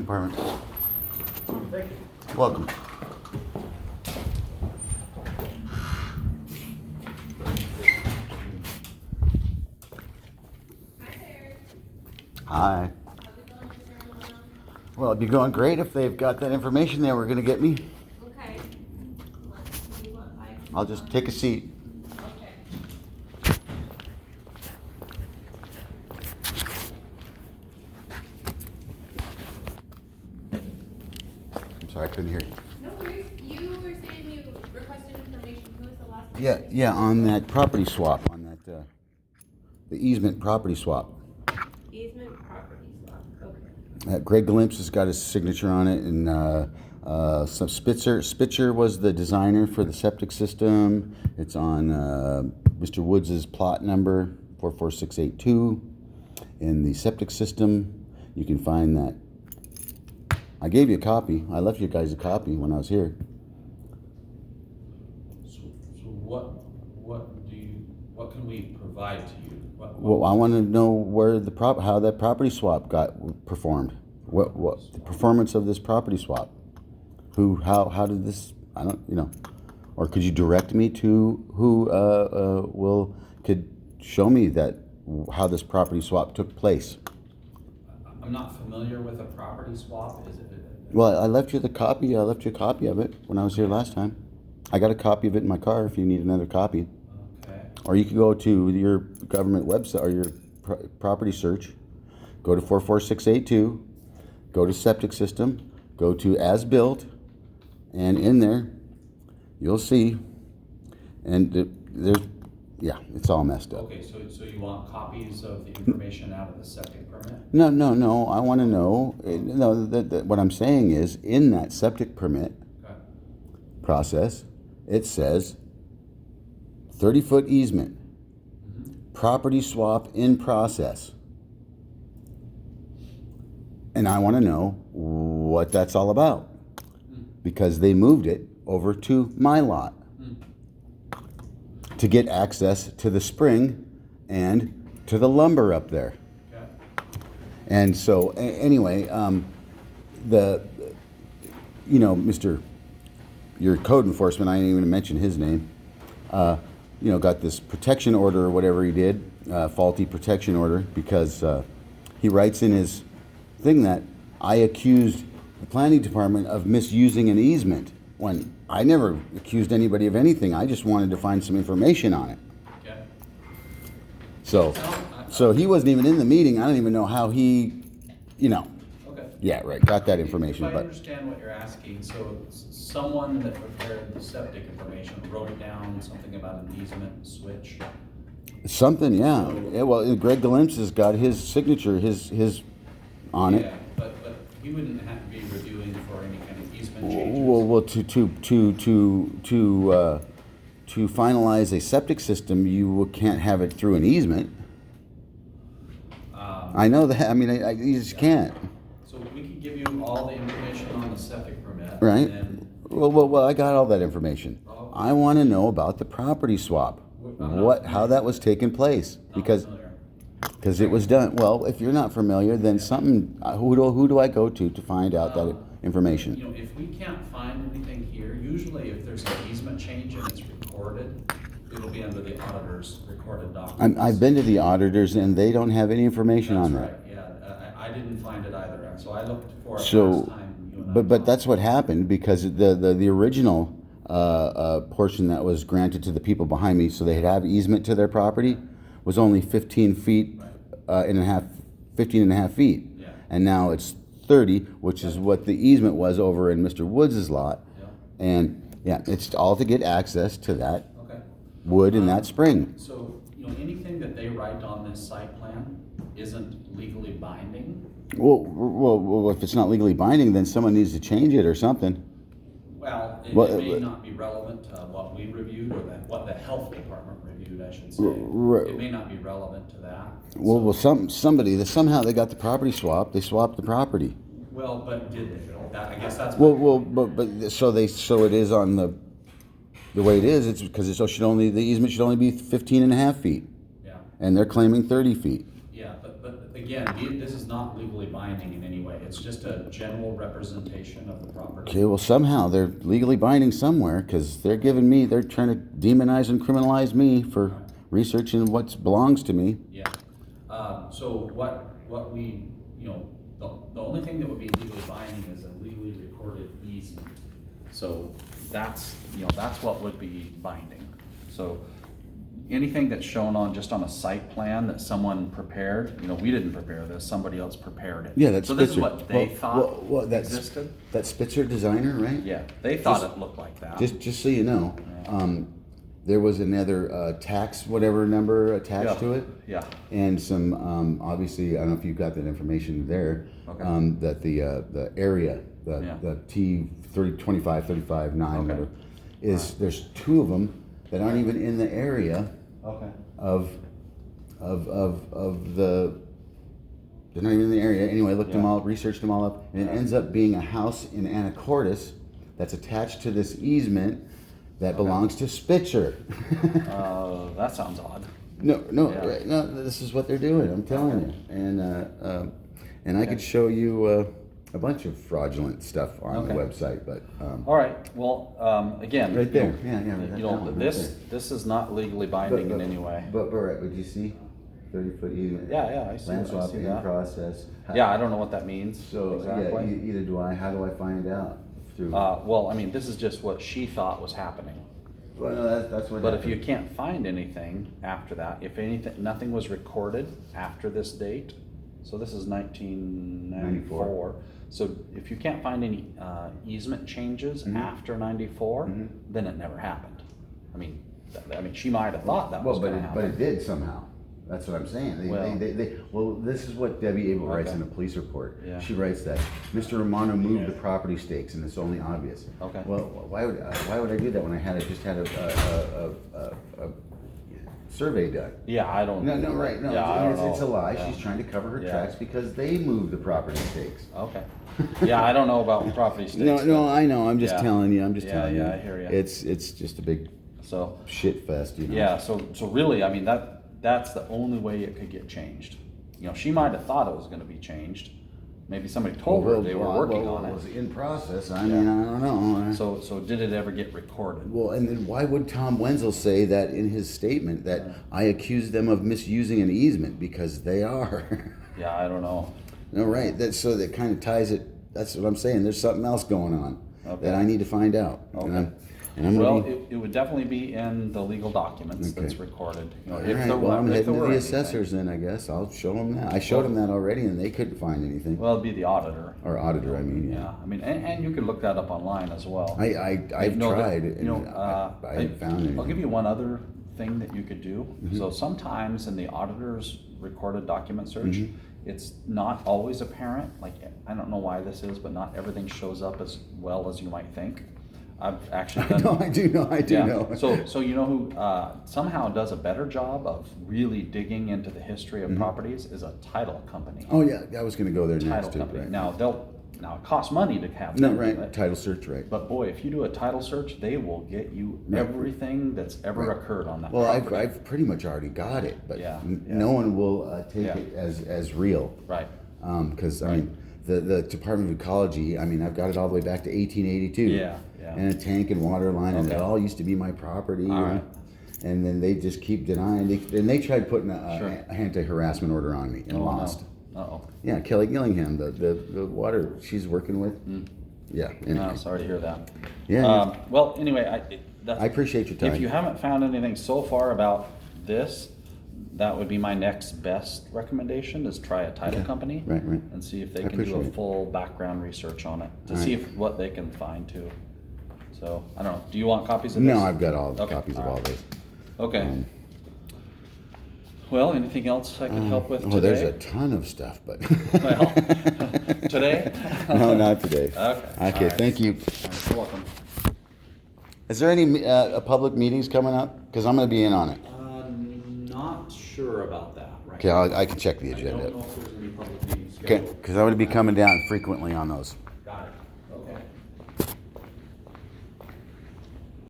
Planning Department. Thank you. Welcome. Hi. Well, it'd be going great if they've got that information they were going to get me. Okay. Let's see what I can I'll just find. take a seat. Okay. I'm sorry, I couldn't hear you. No worries. You were saying you requested information. Who was the last one? Yeah, on that property swap, on that, the easement property swap. Easement property swap. Okay. Greg Glimpse has got his signature on it, and some Spitzer was the designer for the septic system. It's on Mr. Woods' plot number 44682 in the septic system. You can find that. I gave you a copy. I left you guys a copy when I was here. So what can we provide to you? Well, I want to know where how that property swap got performed. What the performance of this property swap? How did this? I don't, or could you direct me to who could show me that how this property swap took place? I'm not familiar with a property swap. Is it? Well, I left you the copy. I left you a copy of it when I was here last time. I got a copy of it in my car if you need another copy. Okay. Or you could go to your government website or your property search, go to 44682, go to septic system, go to as built, and in there you'll see, and there's, yeah, it's all messed up. Okay, so you want copies of the information out of the septic permit? No. I want to know. No, what I'm saying is in that septic permit Okay. process, it says 30-foot easement, property swap in process. And I want to know what that's all about, because they moved it over to my lot to get access to the spring and to the lumber up there. Okay. And so anyway, Mr. Your code enforcement, I didn't even mention his name, got this protection order or whatever he did, faulty protection order, because he writes in his thing that I accused the planning department of misusing an easement, when I never accused anybody of anything. I just wanted to find some information on it. Okay. So he wasn't even in the meeting. I don't even know how he, Okay. yeah, right, got that information. If I But understand what you're asking, so someone that prepared the septic information wrote down something about an easement switch. something, yeah. Yeah, well, Greg Glimpse has got his signature, his on it. Yeah, but he wouldn't have to be reviewing for any kind of easement changes. Well, to finalize a septic system, you can't have it through an easement. I know that. I mean, you just can't. So we can give you all the information on the septic permit. Right. And then, Well, I got all that information. Oh. I want to know about the property swap, how that was taking place, because it was done. Well, if you're not familiar, then something. Who do I go to find out that information? if we can't find anything here, usually if there's an easement change and it's recorded, it'll be under the auditor's recorded documents. I've been to the auditors, and they don't have any information on That's that. right, yeah. I didn't find it either, so I looked for it So, last time. you and I but talked. that's what happened, because the original portion that was granted to the people behind me, so they'd have easement to their property, was only 15 feet and a half, 15 and a half feet. Yeah. And now it's 30, which is what the easement was over in Mr. Woods' lot. Yeah. And yeah, it's all to get access to that Okay. wood in that spring. So, anything that they write on this site plan isn't legally binding? Well, if it's not legally binding, then someone needs to change it or something. Well, it Well, may not be relevant to what we reviewed, or what the health department reviewed, I should say. R- It may not be relevant to that. Well, somebody somehow they got the property swap. They swapped the property. Well, but did they? I guess that's. But so it is on the way it is. It's because the easement should only be 15 and a half feet, Yeah, and they're claiming 30 feet. yeah, but again, this is not legally binding in any way. It's just a general representation of the property. Okay, well, somehow they're legally binding somewhere, because they're trying to demonize and criminalize me for researching what belongs to me. Yeah. So what we, the only thing that would be legally binding is a legally recorded easement. So that's what would be binding. So anything that's shown just on a site plan that someone prepared, we didn't prepare this, somebody else prepared it. Yeah, that's so this Spitzer. is what they thought that's, existed. That's Spitzer designer, right? Yeah, they thought it looked like that. Just so you know, there was another tax whatever number attached to it. Yeah. And some obviously, I don't know if you've got that information there. Okay. That the area, the T25 9 Okay. whatever, is there's two of them that aren't even in the area. Okay. Of the, they're not even in the area. Anyway, I looked them all, researched them all up, and it ends up being a house in Anacortes that's attached to this easement that belongs to Spitzer. That sounds odd. No, Yeah. right, no, this is what they're doing. I'm telling you, and I could show you a bunch of fraudulent stuff on the website, but All right. Well, again, right there, right this is not legally binding in any way. But Brett, would you see 30-foot easement? Yeah, I see. Land I swap see in that. process. Yeah, I don't know what that means. So exactly. yeah, either do I. How do I find out? Through. Well, I mean, this is just what she thought was happening. Well, no, that's what. But if happened. you can't find anything after that, if nothing was recorded after this date, so this is 1994. So if you can't find any easement changes after 94, then it never happened. I mean, she might have thought that was going to happen. But it did somehow. That's what I'm saying. Well, this is what Debbie Abel writes in a police report. Yeah. She writes that Mr. Romano moved the property stakes, and it's only obvious. Okay. Well, why would I do that when I just had a survey done? Yeah, I don't. No, right. No, Yeah, I don't it's a know. lie. Yeah. She's trying to cover her Yeah. tracks because they moved the property stakes. Okay. Yeah, I don't know about property stakes. No, I know. I'm just Yeah. telling you. I'm just telling you. Yeah, I hear you. It's just a big So shit fest, you know. yeah, so really, I mean that's the only way it could get changed. She might have thought it was going to be changed. Maybe somebody told her they were working on It was it. in process. I mean, I don't know. So did it ever get recorded? Well, and then why would Tom Wenzel say that in his statement that I accused them of misusing an easement, because they are? Yeah, I don't know. No, right. That kind of ties it. That's what I'm saying. There's something else going on that I need to find out. Okay. And I'm Well, ready. it would definitely be in the legal documents that's recorded. All right, well, I'm heading to the assessors then, I guess. I'll show them that. I showed them that already, and they couldn't find anything. Well, it'd be the auditor. Or auditor, I mean. Yeah, I mean, and you can look that up online as well. I've tried, and I haven't found anything. I'll give you one other thing that you could do. So sometimes in the auditor's recorded document search, it's not always apparent. Like, I don't know why this is, but not everything shows up as well as you might think. I've actually done. No, I do know. So you know who somehow does a better job of really digging into the history of properties is a title company. Oh yeah, I was going to go there Title next too. company. Right. Now it costs money to have No, them do right. it. Title search, right. But boy, if you do a title search, they will get you everything that's ever occurred on that Well, property. I've pretty much already got it, but Yeah. no one will take it as real. Right. Because I mean, the Department of Ecology. I mean, I've got it all the way back to 1882. Yeah. And a tank and water line, and it Okay. all used to be my property. All right. And then they just keep denying. They tried putting a anti-harassment order on me and lost. No. Uh-oh. Yeah, Kelly Gillingham, the water she's working with. Yeah. Anyway. No, sorry to hear that. Yeah. Well, anyway, I appreciate your time. If you haven't found anything so far about this, that would be my next best recommendation, is try a title company. Right. And see if they I can do appreciate a it. full background research on it, to All see right. what they can find too. So, I don't know, do you want copies of this? No, I've got all the Okay, copies of all all right. this. Okay. Well, anything else I can help with today? Oh, there's a ton of stuff, but Well, today? no, not today. Okay. Okay. All right. Thank you. You're welcome. Is there any public meetings coming up? Because I'm going to be in on it. Not sure about that right Okay, I can check the I agenda. don't know if there's any public meetings Okay, scheduled. because I'm going to be coming down frequently on those.